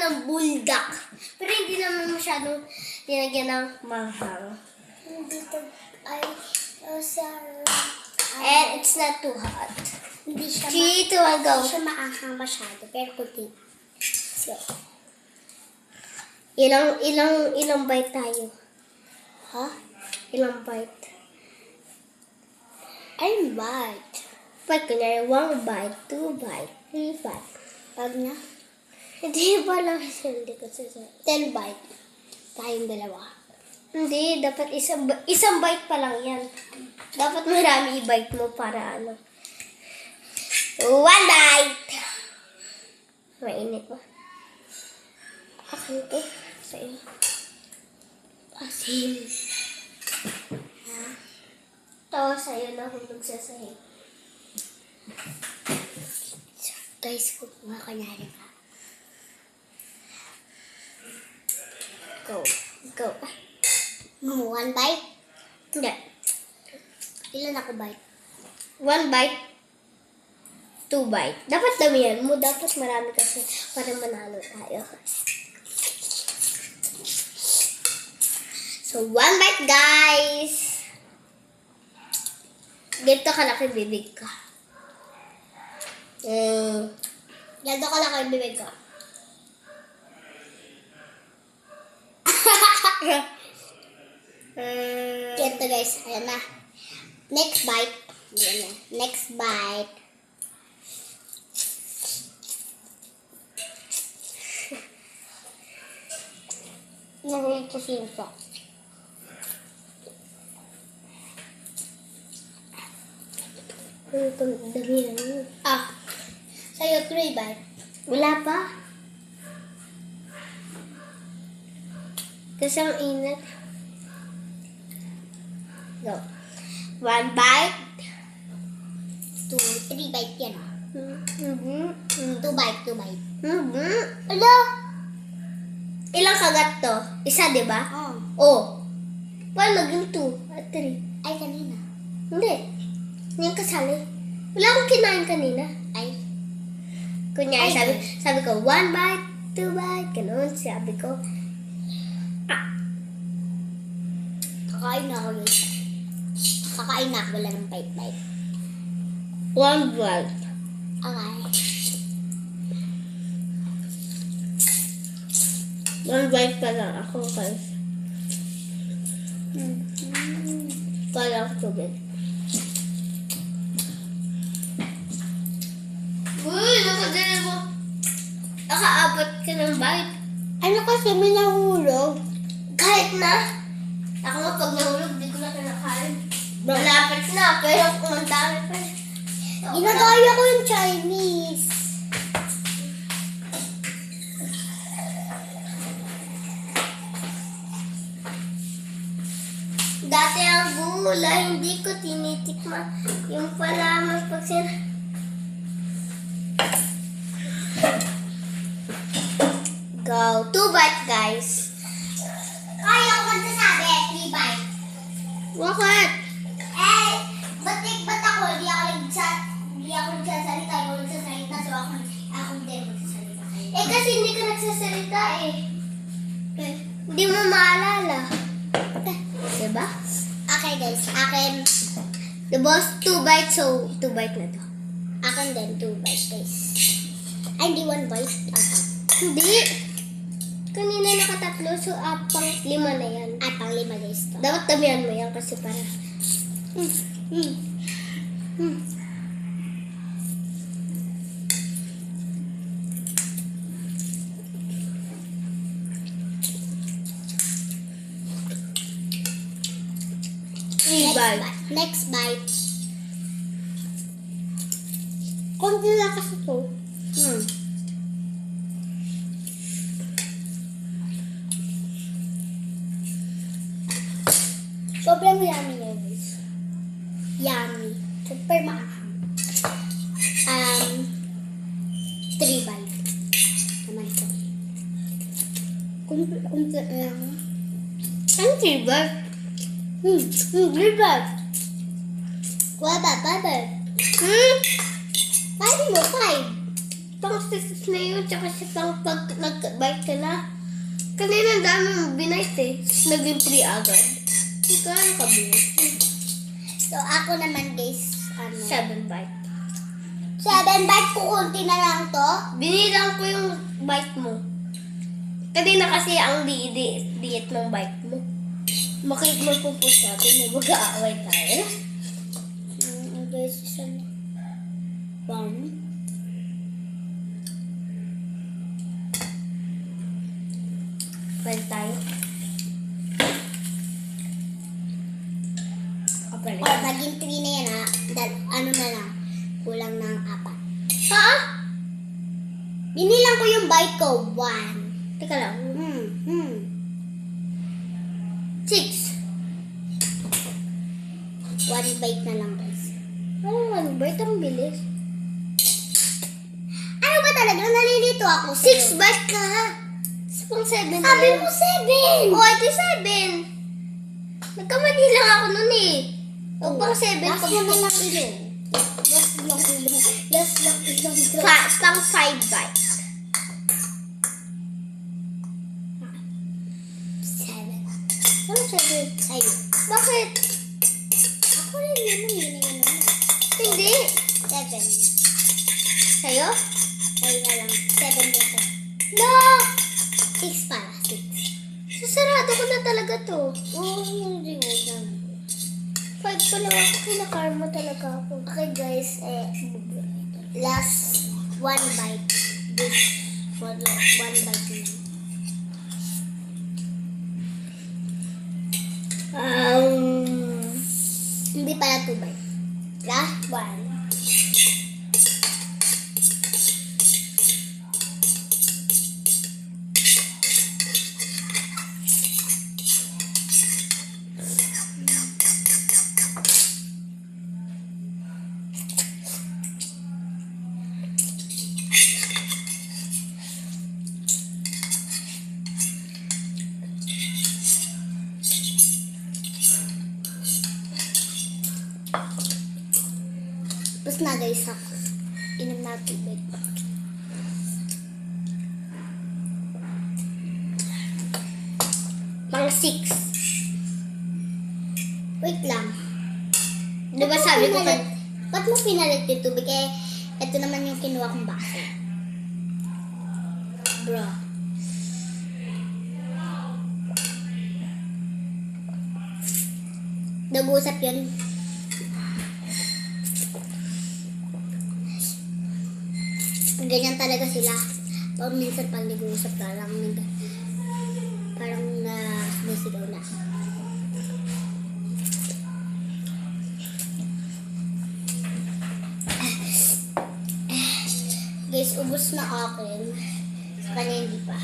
ng buldak. Pero hindi naman masyadong nilagyan ng mahal. Dito ay sarap. And it's not too hot. Hindi siya 3, 2, 1, go. Hindi siya maanghang masyado, pero kunti. So, Ilang bite tayo? ha? Ilang bite? I'm bite. Pag kunyari, 1 bite, 2 bite, 3 bite. Pag na, Hindi ba lang hindi ko sasabi. 10 bite. Tayong dalawa. Hindi, dapat isang bite pa lang yan. Dapat marami i-bite mo para ano. 1 bite! Mainit ba? Akin ito. Sa'yo. Asin. Tawa sa'yo na hulog sa sahig. Guys, kung makakanyari ka. Go. Go. 1 bite? Hindi. Ilan ako bite? 1 bite. 2 bite. Dapat damihan mo. Dapat marami kasi para manalo tayo. So, 1 bite, guys. Ganito kalaki bibig ka. Ganda ka lang kayo bibig ko. Ganito guys, ayan na. Next bite. Ayan na. Next bite. Nahulog ko sinso. Damihan mo. Sa'yo 3 bite. Wala pa. Kasi ang inat. Go. 1 bite. 3 bite yan ah. 2 Mm-hmm. bite, 2 bite. Mm-hmm. Ala! Ilang kagat to? Isa, di ba? Oh. Paano naging 2 at 3? Ay, kanina. Hindi. Yung kasali. Wala akong kinain kanina. Ay. Kunyari, Ay, sabi ko, 1 bite, 2 bite, ganun. Sabi ko, Kakain na ako guys. Kakain na ako, wala ng bite-bite. 1 bite. Okay. 1 bite pa lang ako kasi. Kala ko tubig. Uy, nakadala mo. Nakaabot ka ng bite. Ano kasi may nahulog? Kahit na. Ako nga pag nahulog, di ko na kinakain. Malapit na, pero kung ang dami pa. Ginagaya ko yung Chinese. Dati ang gulay, hindi ko tinitikman. Yung pala, mas pag Go. 2 bite, guys. Ay, ako magsasabi, 3 bite. Bakit? Eh, ba't ako? Hindi ako nagsasalita. Ikaw nagsasalita, so ako din magsasalita. Eh, kasi hindi ka nagsasalita eh. Hindi mo maalala. Diba? Okay guys, akin. The boss, 2 bites, so 2 bite na to. Akin din, 2 bite guys. Ay, hindi 1 bite. Hindi. Kanina nakatatlo, so pang 5 na yan. Pang 5 guys to. Dapat damihan mo yan kasi para... Next bite. Konti lang kasi to. Sobrang yummy yun guys. Yummy. Super maanghang. 3 bite. Naman ito. Kunti lang. Ang tibag. 3 bite. Kuha ba? 5 bite. 5 mo, 5. Pang 6 na yun, tsaka siya pang pag nag-bite ka na. Kanina ang dami mong binite eh. Naging 3 agad. Hindi ka nakabilis. So, ako naman guys, 7 bite. 7 bite ko, kunti na lang to. Binilang ko yung bite mo. Kanina kasi ang diet ng bite mo. Magpupus natin na mag-aaway tayo. Guys, isa na. 1. Pwede tayo. Okay. Or maging 3 na yan ha. Ano na lang. Kulang ng 4. Ha? Binilang ko yung bite ko. 1. Teka lang. 6. 1 bite na lang guys. Ano bite? Ang bilis. Ano ba talaga? Nalilito ako. 6 bite ka ha? Pang 7 na Sabi yun. mo 7. O, ito 7. Nagkamali lang ako nun eh. O, pang 7 Last pag na lang ilo. Last lang ilo. Last lang ilo. Pang 5 bite. 7. Ano 7? Sa'yo. Bakit? Ako rin naman yun yung naman. Hindi. 7. Sa'yo? Sa'yo na lang. 7 dito. No! 6 pala. 6. Sasarado ko na talaga to. Oo, hindi mo lang. 5 pa lang ako. Kinakarma talaga ako. Okay guys, last 1 bite. This one bite na. Hindi pala 2 bite. Last 1. Tapos na guys ako. Inom na tubig. Pang 6. Wait lang. Di ba sabi ko Pinalit- Ba't mo pinalit yung tubig? Eh, ito naman yung kinuha kong baso. Bro. Nag-uusap yun. Ganyan talaga sila. Pag minsan pag nag-uusap ka lang, parang nasigaw na. Guys, ubos na akin. Sa kanya hindi pa.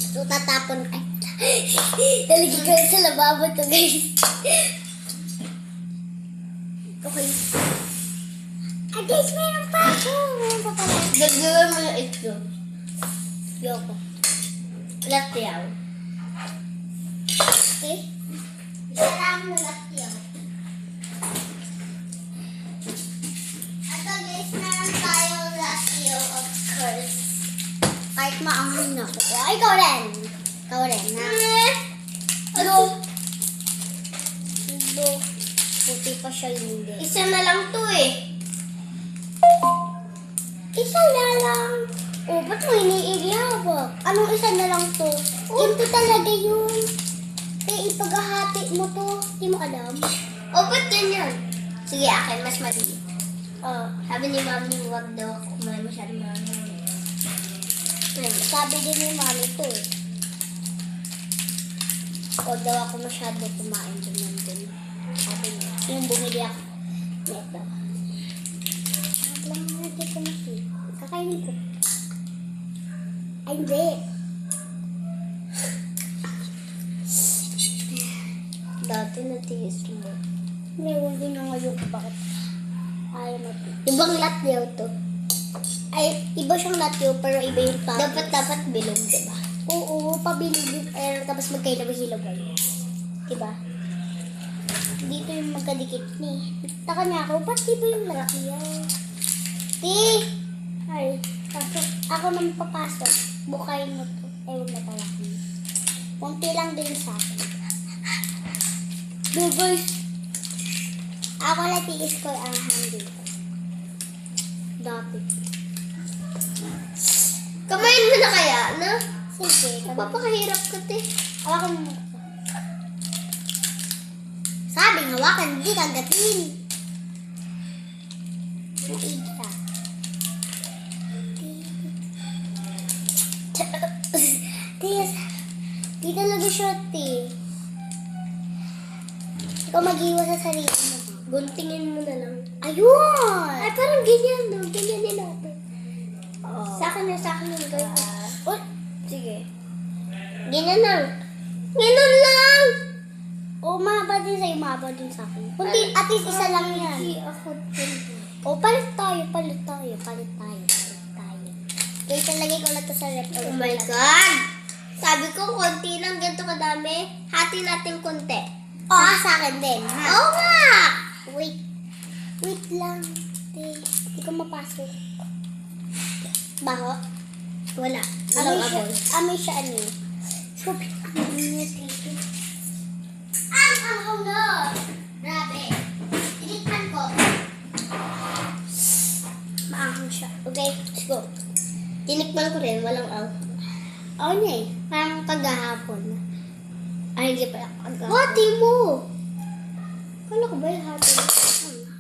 So, tatapon. Ay, nalagay ko sa lababo to, guys. Okay. Ah, guys, meron pa ako. Meron pa pala. Dagdagan mo yung itlog. Yoko. Lahat yaw. Okay? Isa lang mo lahat yun. Ito, guys, meron tayo last year, of course. Kahit maanghang na ako. Ay, ikaw rin. Ikaw rin, ha? Ano? Hindi. Puti pa siya hindi. Isa na lang to eh. Isa na lang. Oh, ba't mo iniigyabak? Anong isa na lang to? Ito talaga yun. Eh, ipaghahati mo to. Hindi mo alam. O, ba't ganyan? Sige, akin mas maliit. Sabi ni Mami, huwag daw ako kumain masyadong mga. Sabi din ni mami to eh. Huwag daw ako masyado kumain ganyan din. Sabi niya. Yung bumili ako. Neto. Lang natin ko makita. Kakainin ko. Ay, hindi. Dati natiis mo. Ngayon din na ngayon ko bakit ayaw natin. Ibang latyaw to. Ay, iba siyang latyo pero iba yung toppings. Dapat bilog, diba? Oo, pabilig tapos magkailaw-hilaw kayo. Diba? Dito yung magkadikit ni. Taka niya ako, ba't di ba yung latyo? Ti! Ay, pasok. Ako nang papasok. Bukayin mo to. Ewan na pala. Kunti lang din sa akin. Guys, Ako na tiis ko ang hand dito. Dati. kamayin mo na kaya, no? Sige. Papakahirap ka, te. Hawakan mo. Sabing hawakan, hindi kagatin. Maig ka. Tis, di talaga siya, ti. Ikaw mag-iwas sa sarili mo. Guntingin mo na lang. Ayun! Ay, parang ganyan, no? Ganyan din natin. Oh. Sa akin yung guys. Oh, Sige. Ganyan lang. Ganyan lang! oh, mahaba din sa'yo, mahaba din sa akin. Kunti, at least isa lang yan. Hindi ako din. Oh, palit tayo. Kaya talagay ko lang to sa rep. Oh my God! Sabi ko, konti lang, ganito kadami. Hati natin konti. Oh, sa akin din. Ha? Oo nga! Wait. Wait lang. Hindi ko mapasok. Baho? Wala. Amoy Walang siya, aboy. amoy siya ano eh. Sobrang amoy niya dito. Ang no! Grabe. Tinikman ko. Maanghang siya. Okay, let's go. Tinikman ko rin, walang ang. Oo niya eh. Parang kagahapon. Ay, hindi pala kagahapon. Hati mo! Kala ko ba yung hati?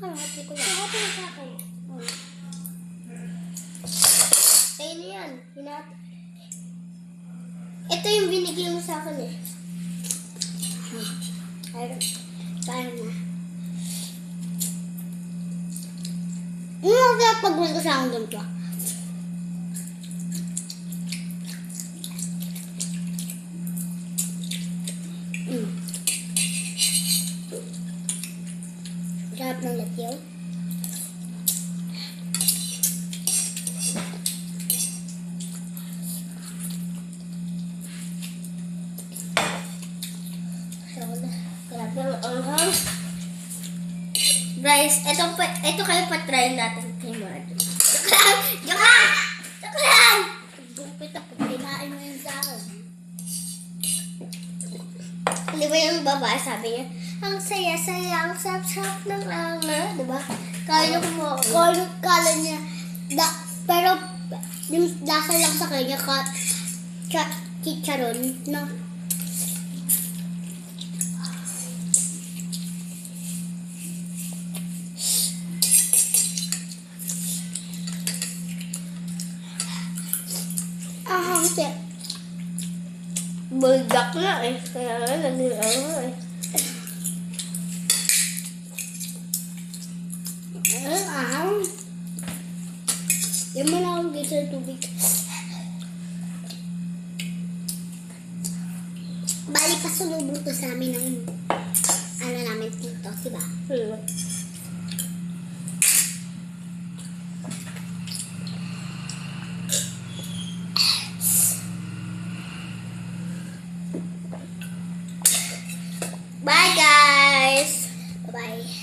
Hati ko lang. Hati na sa akin. Sa'yo na yan. Hinati. Ito yung binigay mo sa akin eh. Ayun. Kaya na. Kaya pag-gusto ko sa akin doon pa. Sarap ng latiyaw. Grabe ang anghang. Guys, ito kayo pa-try natin kay Marjo. Joke lang! Joke lang! Joke lang! Gupit ako. Kinain mo yun sa akin. Di ba yung babae sabi niya, ang saya-saya, ang sarap-sarap ng anga. Di ba? Kaya niyo mo. Kala niya. Pero, yung lasa lang sa kanya, chicharon, no? Kasi, Buldak na eh. Kaya nga, naging anga eh. yung mo na akong dito sa tubig. Bali, pasulubong to sa amin ng ano namin dito, diba? Bye guys! Bye-bye.